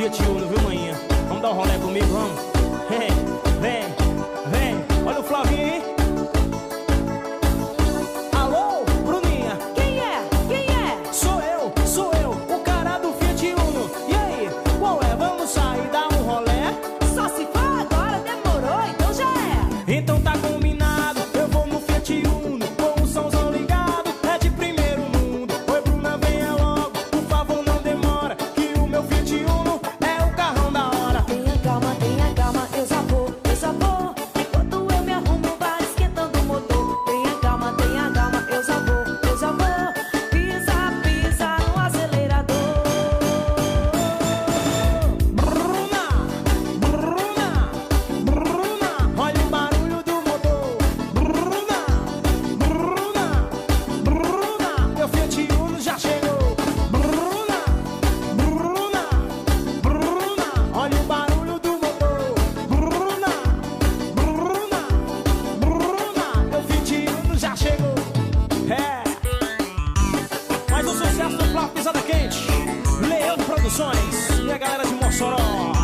Fiat Uno, viu, manhinha? Vamos dar um rolê comigo, vamos? Vem, vem. Olha o Flavinho aí. Alô, Bruninha. Quem é? Quem é? Sou eu, o cara do Fiat Uno. E aí, qual é? Vamos sair, dar um rolé? Só se for agora, demorou, então já é. Então tá combinado, eu vou no Fiat Uno, com o somzão ligado, é de primeiro mundo. Oi, Bruna, venha logo, por favor não demora, que o meu Fiat Uno é o carrão da hora. Tenha calma, eu já vou, eu já vou. Enquanto eu me arrumo, vai esquentando o motor. Tenha calma, eu já vou, eu já vou. Pisa, pisa no acelerador. Bruna, Bruna, Bruna, olha o barulho do motor. Bruna, Bruna, Bruna, meu Fiat Uno já chegou. Bruna, Bruna, Bruna, olha o barulho do motor. Bruna, Bruna, Bruna, meu Fiat Uno já chegou. É, mais um sucesso do Flávio Pisada Quente, Leão Produções e a galera de Mossoró.